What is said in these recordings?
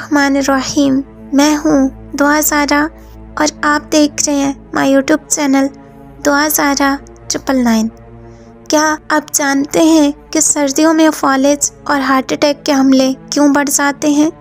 बिस्मिल्लाहिर्रहमानिर्रहीम। मैं हूँ दुआ ज़ारा और आप देख रहे हैं माय यूट्यूब चैनल दुआ ज़ारा 999। क्या आप जानते हैं कि सर्दियों में फॉलेज और हार्ट अटैक के हमले क्यों बढ़ जाते हैं?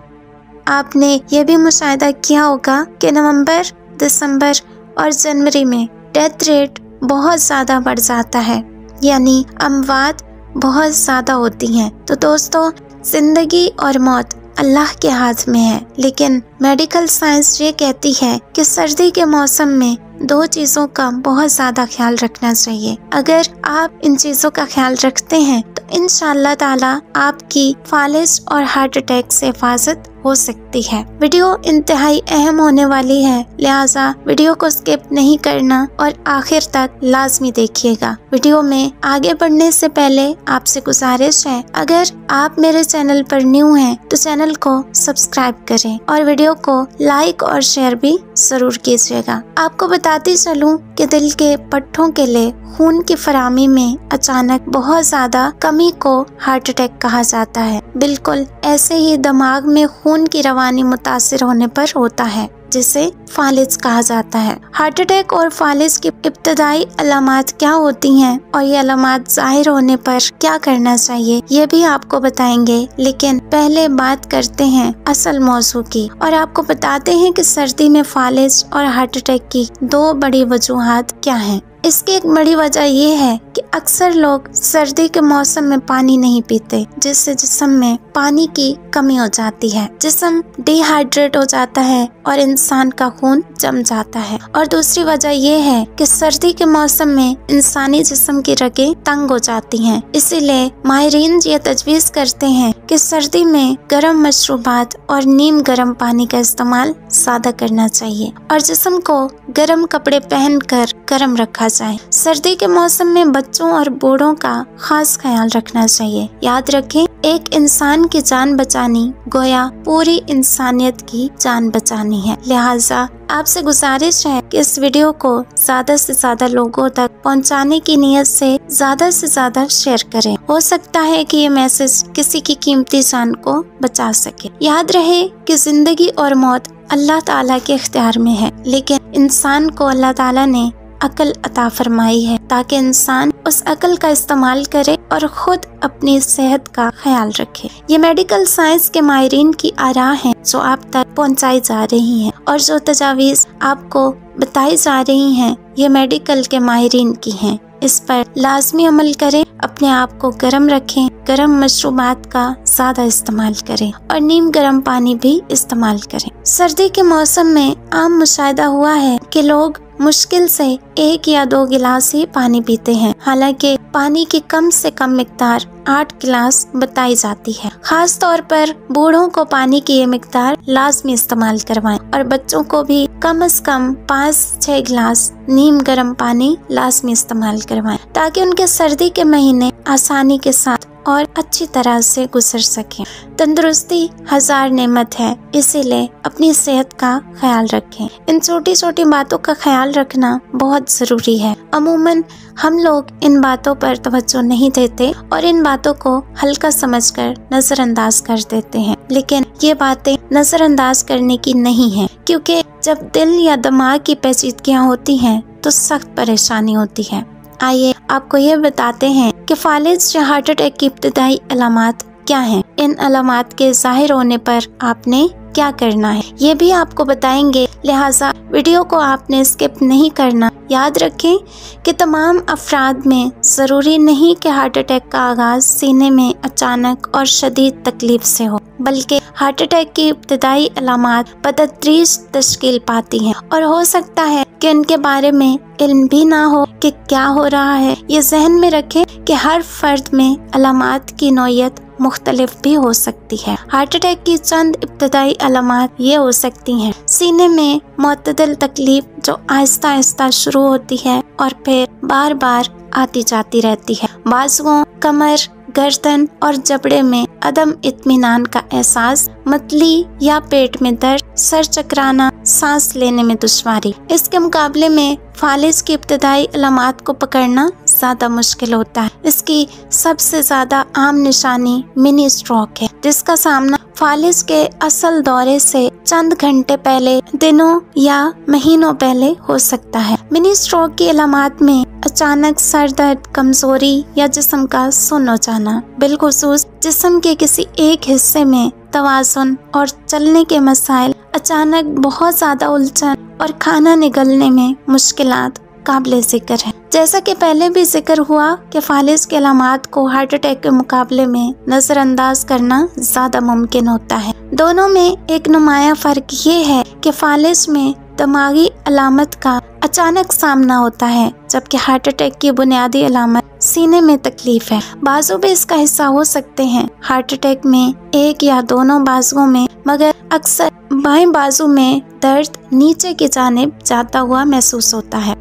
आपने ये भी मुशाहिदा किया होगा कि नवंबर, दिसंबर और जनवरी में डेथ रेट बहुत ज़्यादा बढ़ जाता है, यानी अमवात बहुत ज़्यादा होती हैं। तो दोस्तों, ज़िंदगी और मौत अल्लाह के हाथ में है, लेकिन मेडिकल साइंस ये कहती है कि सर्दी के मौसम में दो चीज़ों का बहुत ज़्यादा ख्याल रखना चाहिए। अगर आप इन चीज़ों का ख्याल रखते हैं तो इंशाअल्लाह ताला आपकी फॉलेज और हार्ट अटैक से हिफाजत हो सकती है। वीडियो इंतहाई अहम होने वाली है, लिहाजा वीडियो को स्किप नहीं करना और आखिर तक लाजमी देखिएगा। वीडियो में आगे बढ़ने से पहले आपसे गुजारिश है, अगर आप मेरे चैनल पर न्यू हैं तो चैनल को सब्सक्राइब करें और वीडियो को लाइक और शेयर भी जरूर कीजिएगा। आपको बताती चलूं कि दिल के पट्टों के लिए खून की फराहमी में अचानक बहुत ज्यादा कमी को हार्ट अटैक कहा जाता है। बिल्कुल ऐसे ही दिमाग में खून की रवानी मुतासिर होने पर होता है, जिसे फालिज कहा जाता है। हार्ट अटैक और फालिज की इब्तदाई अलामात क्या होती हैं और ये अलामात जाहिर होने पर क्या करना चाहिए, ये भी आपको बताएंगे। लेकिन पहले बात करते हैं असल मौजू की और आपको बताते हैं कि सर्दी में फालिज और हार्ट अटैक की दो बड़ी वजूहात क्या हैं। इसकी एक बड़ी वजह ये है कि अक्सर लोग सर्दी के मौसम में पानी नहीं पीते, जिससे जिस्म में पानी की कमी हो जाती है। जिस्म डिहाइड्रेट हो जाता है और इंसान का खून जम जाता है। और दूसरी वजह ये है कि सर्दी के मौसम में इंसानी जिस्म की रगें तंग हो जाती हैं। इसीलिए माहिरीन ये तजवीज करते हैं कि सर्दी में गर्म मशरूबात और नीम गर्म पानी का इस्तेमाल ज्यादा करना चाहिए और जिस्म को गर्म कपड़े पहनकर गर्म रखा जाए। सर्दी के मौसम में बच्चों और बूढ़ों का खास ख्याल रखना चाहिए। याद रखें, एक इंसान की जान बचानी गोया पूरी इंसानियत की जान बचानी है। लिहाजा आपसे गुजारिश है कि इस वीडियो को ज्यादा से ज्यादा लोगों तक पहुंचाने की नीयत से ज्यादा शेयर करें। हो सकता है कि ये मैसेज किसी की कीमती जान को बचा सके। याद रहे कि जिंदगी और मौत अल्लाह ताला के इख्तियार में है, लेकिन इंसान को अल्लाह ताला ने अकल अता फरमाई है ताकि इंसान उस अकल का इस्तेमाल करे और खुद अपनी सेहत का ख्याल रखे। ये मेडिकल साइंस के माहिरीन की आरा हैं जो आप तक पहुंचाई जा रही हैं और जो तजावीज़ आपको बताई जा रही हैं ये मेडिकल के माहिरीन की हैं। इस पर लाजमी अमल करें, अपने आप को गर्म रखें, गर्म मशरूबात का ज्यादा इस्तेमाल करें और नीम गर्म पानी भी इस्तेमाल करें। सर्दी के मौसम में आम मुशाहिदा हुआ है कि लोग मुश्किल से 1 या 2 गिलास ही पानी पीते हैं, हालांकि पानी की कम से कम मिकदार 8 गिलास बताई जाती है। खास तौर पर बूढ़ों को पानी की ये मिकदार लाजमी इस्तेमाल करवाएं और बच्चों को भी कम से कम 5-6 गिलास नीम गर्म पानी लाजमी इस्तेमाल करवाएं ताकि उनके सर्दी के महीने आसानी के साथ और अच्छी तरह से गुजर सकें। तंदुरुस्ती हजार नेमत है, इसीलिए अपनी सेहत का ख्याल रखें। इन छोटी छोटी बातों का ख्याल रखना बहुत जरूरी है। अमूमन हम लोग इन बातों पर तवज्जो नहीं देते और इन बातों को हल्का समझकर नजरअंदाज कर देते हैं, लेकिन ये बातें नजरअंदाज करने की नहीं है, क्योंकि जब दिल या दिमाग की पेचीदगियां होती हैं तो सख्त परेशानी होती है। आइए आपको ये बताते हैं कि फालिज या हार्ट अटैक की इब्तिदाई अलामात क्या हैं। इन अलामात के जाहिर होने पर आपने क्या करना है ये भी आपको बताएंगे, लिहाजा वीडियो को आपने स्किप नहीं करना। याद रखें कि तमाम अफराद में ज़रूरी नहीं कि हार्ट अटैक का आगाज़ सीने में अचानक और शदीद तकलीफ से हो, बल्कि हार्ट अटैक की इब्तिदाई अलामात बतदरीज तश्कील पाती हैं और हो सकता है कि उनके बारे में इल्म भी ना हो कि क्या हो रहा है। ये जहन में रखें कि हर फर्द में अलामात की नौयत मुख्तलिफ भी हो सकती है। हार्ट अटैक की चंद इब्तदाई अलामात ये हो सकती हैं: सीने में मुतदल तकलीफ जो आहिस्ता आहिस्ता शुरू होती है और फिर बार बार आती जाती रहती है। बाजुओं, कमर, गर्दन और जबड़े में अदम इत्मीनान का एहसास, मतली या पेट में दर्द, सर चकराना, सांस लेने में दुश्वारी। इसके मुकाबले में फालिज की इब्तदाई अलामात को पकड़ना ज़्यादा मुश्किल होता है। इसकी सबसे ज़्यादा आम निशानी मिनी स्ट्रोक है, जिसका सामना फालिज के असल दौरे से चंद घंटे पहले, दिनों या महीनों पहले हो सकता है। मिनी स्ट्रोक की अलामात में अचानक सर दर्द, कमजोरी या जिस्म का सुन्न हो जाना, बिलखुसूस जिस्म के किसी एक हिस्से में तवाज़ुन और चलने के मसाइल, अचानक बहुत ज़्यादा उलझन और खाना निगलने में मुश्किलात काबिल ज़िक्र है। जैसा कि पहले भी जिक्र हुआ कि फालिज के अलामात को हार्ट अटैक के मुकाबले में नज़रअंदाज करना ज़्यादा मुमकिन होता है। दोनों में एक नुमाया फ़र्क ये है कि फालिज में दिमागी अलामत का अचानक सामना होता है, जबकि हार्ट अटैक की बुनियादी अलामत सीने में तकलीफ है। बाजू भी इसका हिस्सा हो सकते हैं। हार्ट अटैक में एक या दोनों बाजुओं में, मगर अक्सर बाएं बाजू में दर्द नीचे की जानिब जाता हुआ महसूस होता है।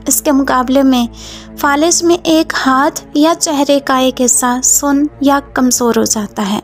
इसके मुकाबले में फालिज में एक हाथ या चेहरे का एक हिस्सा सुन्न या कमज़ोर हो जाता है।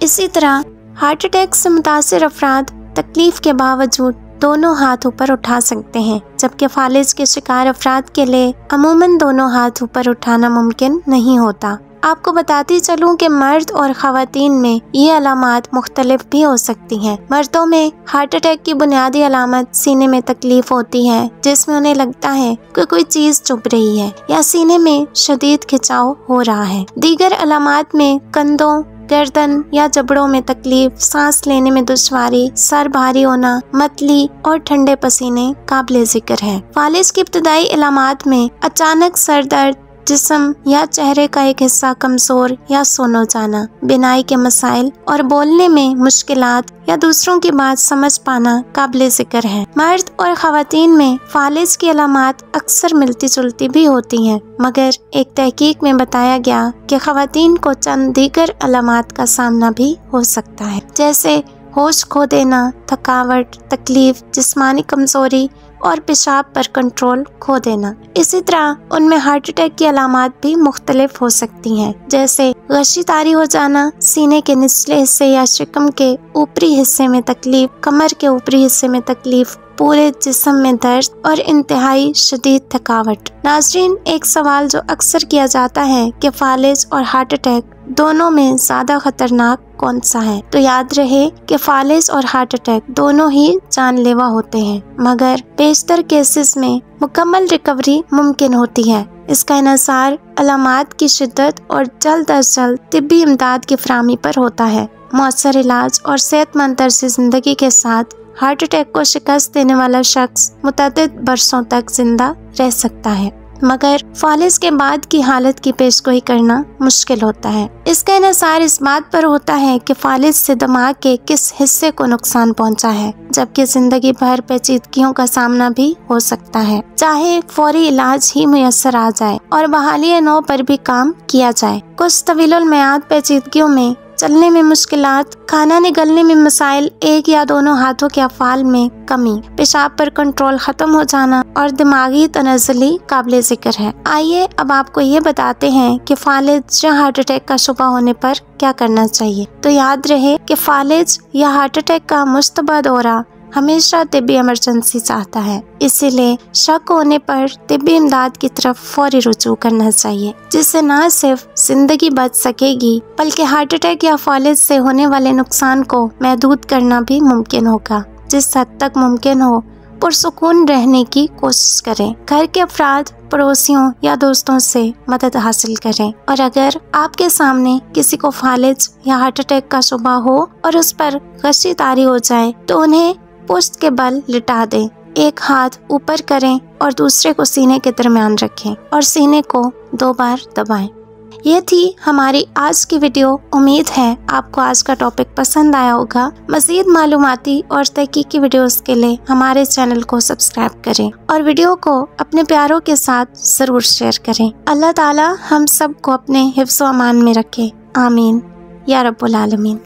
इसी तरह हार्ट अटैक से मुतासिर अफराद तकलीफ के बावजूद दोनों हाथ ऊपर उठा सकते हैं, जबकि फालिज के शिकार अफराद के लिए अमूमन दोनों हाथ ऊपर उठाना मुमकिन नहीं होता। आपको बताती चलूं कि मर्द और ख़वातीन में ये अलामात मुख्तलिफ भी हो सकती हैं। मर्दों में हार्ट अटैक की बुनियादी अलामत सीने में तकलीफ होती है, जिसमें उन्हें लगता है कि कोई चीज़ चुभ रही है या सीने में शदीद खिंचाव हो रहा है। दीगर अलामात में कंधों, गर्दन या जबड़ों में तकलीफ, सांस लेने में दुश्वारी, सर भारी होना, मतली और ठंडे पसीने काबिल जिक्र है। फालिज की इब्तदाई अलामात में अचानक सर दर्द, जिस्म या चेहरे का एक हिस्सा कमजोर या सुन्न हो जाना, बिनाई के मसाइल और बोलने में मुश्किलात या दूसरों की बात समझ पाना काबिल जिक्र है। मर्द और ख़वातीन में फालिज की अलामात अक्सर मिलती जुलती भी होती हैं, मगर एक तहकीक में बताया गया कि ख़वातीन को चंद दीगर अलामात का सामना भी हो सकता है, जैसे होश खो देना, थकावट, तकलीफ, जिस्मानी कमजोरी और पेशाब पर कंट्रोल खो देना। इसी तरह उनमें हार्ट अटैक की अलामात भी मुख्तलिफ हो सकती हैं, जैसे गशी तारी हो जाना, सीने के निचले हिस्से या शिकम के ऊपरी हिस्से में तकलीफ, कमर के ऊपरी हिस्से में तकलीफ, पूरे जिस्म में दर्द और इंतहाई शदीद थकावट। नाज़रीन, एक सवाल जो अक्सर किया जाता है कि फालिज और हार्ट अटैक दोनों में ज़्यादा खतरनाक कौन सा है, तो याद रहे कि फालिज और हार्ट अटैक दोनों ही जानलेवा होते हैं, मगर बेशतर केसेस में मुकम्मल रिकवरी मुमकिन होती है। इसका इन्हिसार अलामात की शिद्दत और जल्द अज जल्द तिब्बी इमदाद की फराहमी पर होता है। मौसर इलाज और सेहतमंद तर्ज़ ज़िंदगी के साथ हार्ट अटैक को शिकस्त देने वाला शख्स मुतअद्दिद बरसों तक जिंदा रह सकता है, मगर फालिज के बाद की हालत की पेशगोई करना मुश्किल होता है। इसका इन्हिसार इस बात पर होता है कि फालिज से दिमाग के किस हिस्से को नुकसान पहुंचा है, जबकि जिंदगी भर पेचीदगियों का सामना भी हो सकता है, चाहे फौरी इलाज ही मुयस्सर आ जाए और बहाली नौ पर भी काम किया जाए। कुछ तवीलुल मियाद पेचीदगियों में चलने में मुश्किलात, खाना निगलने में मसाइल, एक या दोनों हाथों के अफ़ाल में कमी, पेशाब पर कंट्रोल खत्म हो जाना और दिमागी तनज़्ज़ुली काबिल ज़िक्र है। आइए अब आपको ये बताते हैं कि फालिज या हार्ट अटैक का शुबा होने पर क्या करना चाहिए। तो याद रहे कि फालिज या हार्ट अटैक का मुश्तबा दौरा हमेशा तिब्बी इमरजेंसी चाहता है, इसीलिए शक होने पर तिब्बी इमदाद की तरफ फौरी रुजू करना चाहिए, जिससे न सिर्फ जिंदगी बच सकेगी बल्कि हार्ट अटैक या फालिज से होने वाले नुकसान को महदूद करना भी मुमकिन होगा। जिस हद तक मुमकिन हो पुरसुकून रहने की कोशिश करें। घर के अफराद, पड़ोसियों या दोस्तों से मदद हासिल करें, और अगर आपके सामने किसी को फालिज या हार्ट अटैक का शुबा हो और उस पर गशी तारी हो जाए तो उन्हें पुश्त के बल लिटा दें। एक हाथ ऊपर करें और दूसरे को सीने के दरमियान रखें और सीने को 2 बार दबाएं। ये थी हमारी आज की वीडियो। उम्मीद है आपको आज का टॉपिक पसंद आया होगा। मज़ीद मालूमाती और तहकीकी वीडियोस के लिए हमारे चैनल को सब्सक्राइब करें और वीडियो को अपने प्यारों के साथ ज़रूर शेयर करें। अल्लाह ताला हम सब को अपने हिफ्ज़ व अमान में रखे। आमीन या रब्बुल आलमीन।